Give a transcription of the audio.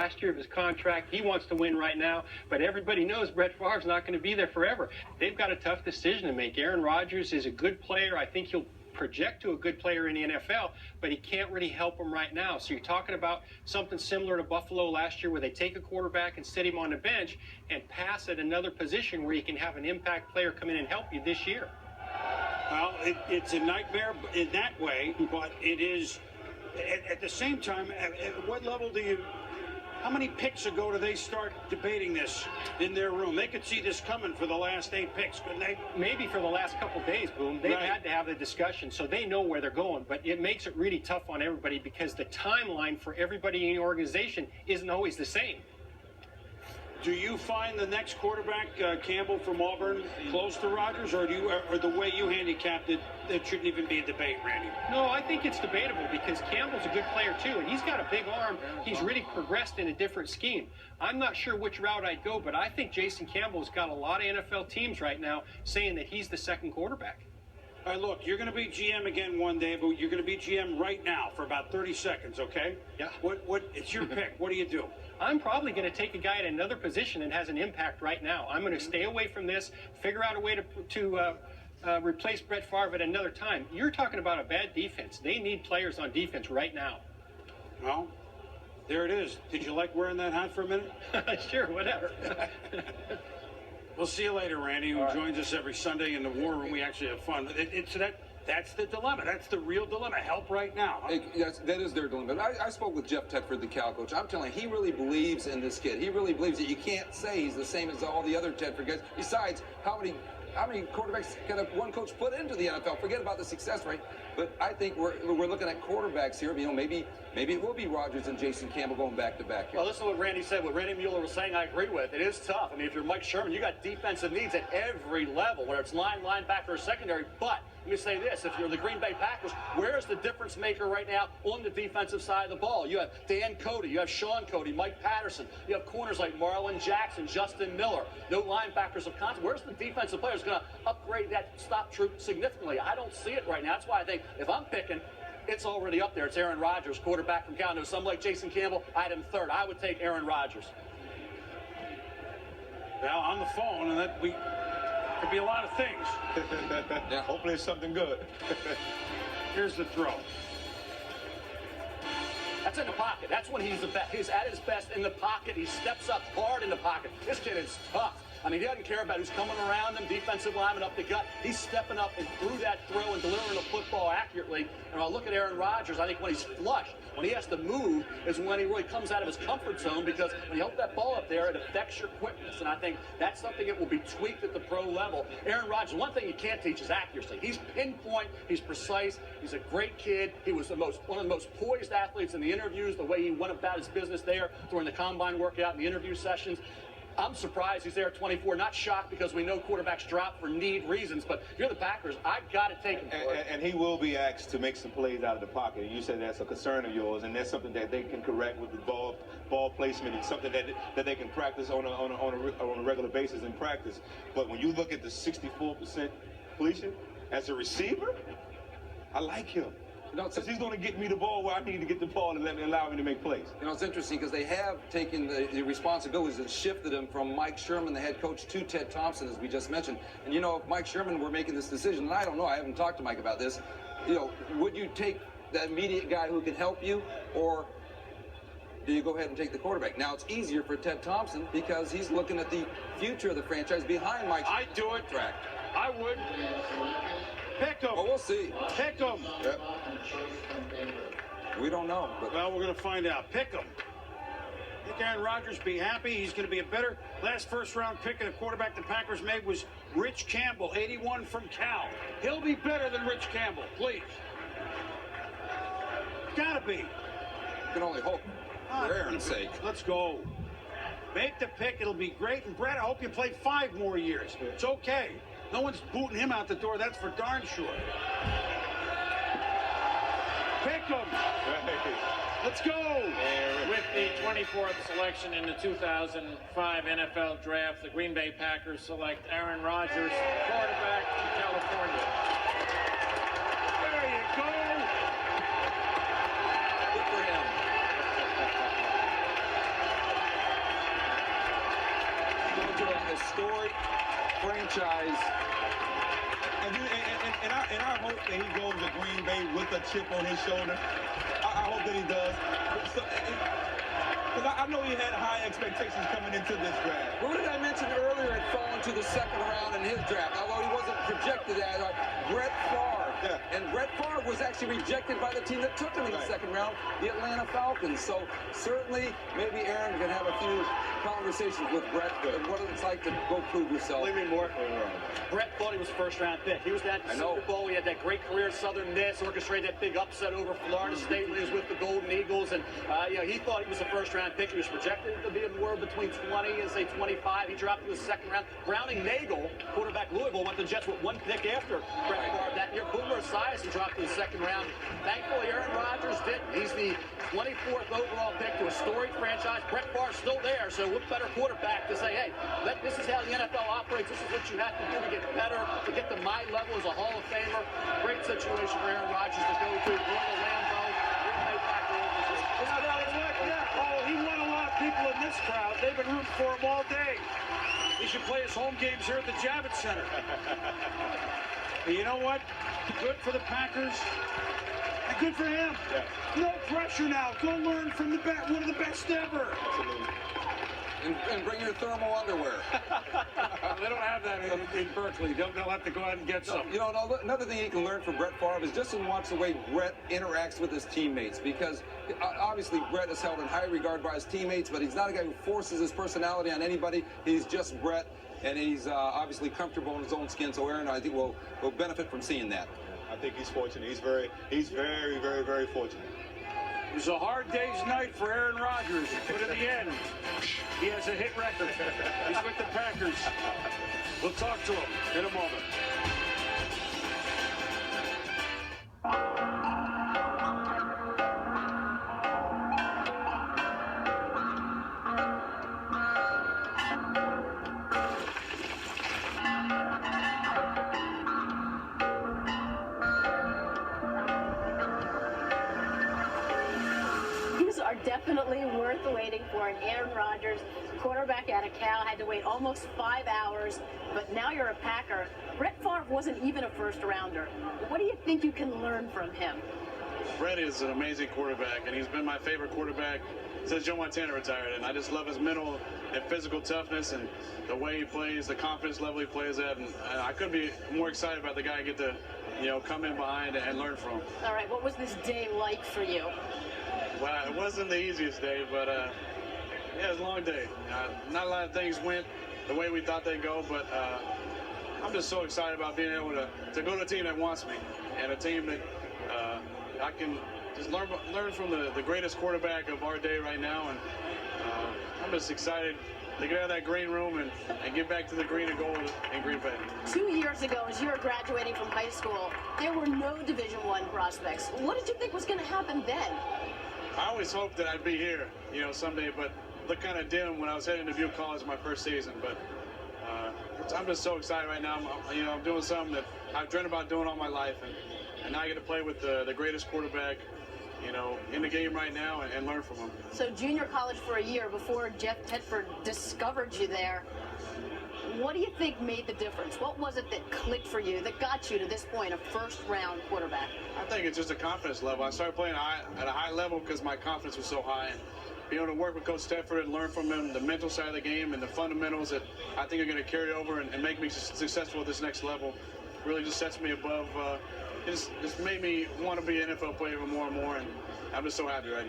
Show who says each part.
Speaker 1: last year of his contract. He wants to win right now, but everybody knows Brett Favre's not going to be there forever. They've got a tough decision to make. Aaron Rodgers is a good player. I think he'll project to a good player in the NFL, but he can't really help him right now. So you're talking about something similar to Buffalo last year, where they take a quarterback and sit him on the bench and pass at another position where you can have an impact player come in and help you this year.
Speaker 2: Well, it's a nightmare in that way, but it is, at the same time, at what level do you, how many picks ago do they start debating this in their room? They could see this coming for the last 8 picks, couldn't they?
Speaker 1: Maybe for the last couple of days, Boom. They've had to have the discussion, so they know where they're going. But it makes it really tough on everybody because the timeline for everybody in the organization isn't always the same.
Speaker 2: Do you find the next quarterback, Campbell from Auburn, close to Rodgers, or the way you handicapped it, it shouldn't even be a debate, Randy?
Speaker 1: No, I think it's debatable because Campbell's a good player too, and he's got a big arm. He's really progressed in a different scheme. I'm not sure which route I'd go, but I think Jason Campbell's got a lot of NFL teams right now saying that he's the second quarterback.
Speaker 2: All right, look, you're going to be GM again one day, but you're going to be GM right now for about 30 seconds, okay?
Speaker 1: Yeah.
Speaker 2: It's your pick. What do you do?
Speaker 1: I'm probably going to take a guy at another position that has an impact right now. I'm going to stay away from this, figure out a way to replace Brett Favre at another time. You're talking about a bad defense. They need players on defense right now.
Speaker 2: Well, there it is. Did you like wearing that hat for a minute?
Speaker 1: Sure, whatever.
Speaker 2: We'll see you later, Randy, who joins us every Sunday in the War Room. We actually have fun. That's the dilemma. That's the real dilemma. Help right now. Huh?
Speaker 3: Yes, that is their dilemma. I spoke with Jeff Tedford, the Cal coach. I'm telling you, he really believes in this kid. He really believes that you can't say he's the same as all the other Tedford guys. Besides, how many quarterbacks can one coach put into the NFL? Forget about the success rate. But I think we're looking at quarterbacks here. You know, maybe it will be Rodgers and Jason Campbell going back to back here.
Speaker 4: Well, listen to what Randy said. What Randy Mueller was saying, I agree with. It is tough. I mean, if you're Mike Sherman, you got defensive needs at every level, whether it's linebacker, or secondary. But let me say this: if you're the Green Bay Packers, where's the difference maker right now on the defensive side of the ball? You have Dan Cody, you have Sean Cody, Mike Patterson, you have corners like Marlon Jackson, Justin Miller, no linebackers of content. Where's the defensive players going to upgrade that stop troop significantly? I don't see it right now. That's why I think if I'm picking, it's already up there. It's Aaron Rodgers, quarterback from Cal. Some like Jason Campbell, I had him third. I would take Aaron Rodgers.
Speaker 2: Now on the phone, and that could be a lot of things.
Speaker 5: Yeah, hopefully it's something good.
Speaker 2: Here's the throw.
Speaker 4: That's in the pocket. That's when he's he's at his best in the pocket. He steps up hard in the pocket. This kid is tough. I mean, he doesn't care about who's coming around him, defensive lineman up the gut. He's stepping up and threw that throw and delivering the football accurately. And I look at Aaron Rodgers, I think when he's flushed, when he has to move, is when he really comes out of his comfort zone, because when you hold that ball up there, it affects your quickness. And I think that's something that will be tweaked at the pro level. Aaron Rodgers, one thing you can't teach is accuracy. He's pinpoint, he's precise, he's a great kid. He was one of the most poised athletes in the interviews, the way he went about his business there during the combine workout and the interview sessions. I'm surprised he's there at 24. Not shocked, because we know quarterbacks drop for need reasons. But if you're the Packers, I've got to take him for it.
Speaker 5: And he will be asked to make some plays out of the pocket. And you said that's a concern of yours, and that's something that they can correct with the ball placement, and something that they can practice on a regular basis in practice. But when you look at the 64% completion as a receiver, I like him. Because he's going to get me the ball where I need to get the ball and allow me to make plays.
Speaker 3: You know, it's interesting because they have taken the responsibilities and shifted them from Mike Sherman, the head coach, to Ted Thompson, as we just mentioned. And, you know, if Mike Sherman were making this decision, and I don't know, I haven't talked to Mike about this, you know, would you take that immediate guy who can help you, or do you go ahead and take the quarterback? Now, it's easier for Ted Thompson because he's looking at the future of the franchise behind Mike Sherman.
Speaker 2: I'd do it.
Speaker 3: Track.
Speaker 2: I would. Pick him.
Speaker 3: Well, we'll see.
Speaker 2: Pick him.
Speaker 3: Yep. We don't know. But
Speaker 2: well, we're going to find out. Pick him. I think Aaron Rodgers be happy. He's going to be a better last first-round pick, and the quarterback the Packers made was Rich Campbell, 81 from Cal. He'll be better than Rich Campbell, please. Gotta be.
Speaker 3: You can only hope. For Aaron's sake.
Speaker 2: Let's go. Make the pick. It'll be great. And Brett, I hope you play 5 more years. It's okay. No one's booting him out the door. That's for darn sure. Pick him. Let's go.
Speaker 6: With the 24th selection in the 2005 NFL Draft, the Green Bay Packers select Aaron Rodgers, quarterback from California.
Speaker 2: There you go.
Speaker 3: Good for him. storied franchise.
Speaker 5: And I hope that he goes to Green Bay with a chip on his shoulder. I hope that he does. Because I know he had high expectations coming into this draft.
Speaker 3: Who did I mention earlier had fallen to the second round in his draft, although he wasn't projected as Brett Favre.
Speaker 5: Yeah.
Speaker 3: And Brett Favre was actually rejected by the team that took him in the second round, the Atlanta Falcons. So certainly, maybe Aaron can have a few conversations with Brett and what it's like to go prove yourself.
Speaker 4: Believe me, more. Brett thought he was a first-round pick. He was at the Super Bowl. He had that great career at Southern Miss, orchestrated that big upset over Florida State when he was with the Golden Eagles. And, he thought he was a first-round pick. He was projected to be more between 20 and, say, 25. He dropped to the second round. Browning Nagel, quarterback Louisville, went to the Jets with one pick after Brett Favre that year. Boomer Esiason dropped to the second round. Thankfully, Aaron Rodgers didn't. He's the 24th overall pick to a storied franchise. Brett Favre's still there, so what better quarterback to say, hey, this is how the NFL operates. This is what you have to do to get better, to get to my level as a Hall of Famer. Great situation for Aaron Rodgers to go to. Lambeau, Green Bay Packers.
Speaker 2: He won a lot of people in this crowd. They've been rooting for him all day. He should play his home games here at the Javits Center. And you know what? Good for the Packers. And good for him.
Speaker 5: Yeah.
Speaker 2: No pressure now. Go learn from one of the best ever.
Speaker 5: Absolutely.
Speaker 3: And bring your thermal underwear.
Speaker 2: They don't have that in Berkeley. They'll have to go out and get some.
Speaker 3: You know, another thing you can learn from Brett Favre is just to watch the way Brett interacts with his teammates, because obviously Brett is held in high regard by his teammates, but he's not a guy who forces his personality on anybody. He's just Brett, and he's obviously comfortable in his own skin. So Aaron, I think, will benefit from seeing that.
Speaker 5: I think he's fortunate. He's very, very, very fortunate.
Speaker 2: It was a hard day's night for Aaron Rodgers, but in the end, he has a hit record. He's with the Packers. We'll talk to him in a moment.
Speaker 7: Are definitely worth waiting for. And Aaron Rodgers, quarterback out of Cal, had to wait almost 5 hours, but now you're a Packer. Brett Favre wasn't even a first-rounder. What do you think you can learn from him?
Speaker 8: Brett is an amazing quarterback, and he's been my favorite quarterback since Joe Montana retired. And I just love his mental and physical toughness and the way he plays, the confidence level he plays at. And I couldn't be more excited about the guy I get to, come in behind and learn from.
Speaker 7: All right, what was this day like for you?
Speaker 8: Well, it wasn't the easiest day, but it was a long day. Not a lot of things went the way we thought they'd go, but I'm just so excited about being able to go to a team that wants me, and a team that I can just learn from the greatest quarterback of our day right now. And I'm just excited to get out of that green room and get back to the green and gold in Green Bay.
Speaker 7: 2 years ago, as you were graduating from high school, there were no Division I prospects. What did you think was going to happen then?
Speaker 8: I always hoped that I'd be here, someday, but looked kind of dim when I was heading to Butte College my first season. But I'm just so excited right now. I'm doing something that I've dreamed about doing all my life, and now I get to play with the greatest quarterback, in the game right now and learn from him. So
Speaker 7: junior college for a year before Jeff Tedford discovered you there. What do you think made the difference? What was it that clicked for you, that got you to this point, a first-round quarterback?
Speaker 8: I think it's just a confidence level. I started playing at a high level because my confidence was so high. And being able to work with Coach Tedford and learn from him the mental side of the game and the fundamentals that I think are going to carry over and make me successful at this next level really just sets me above. It just made me want to be an NFL player even more and more. And I'm just so happy right now.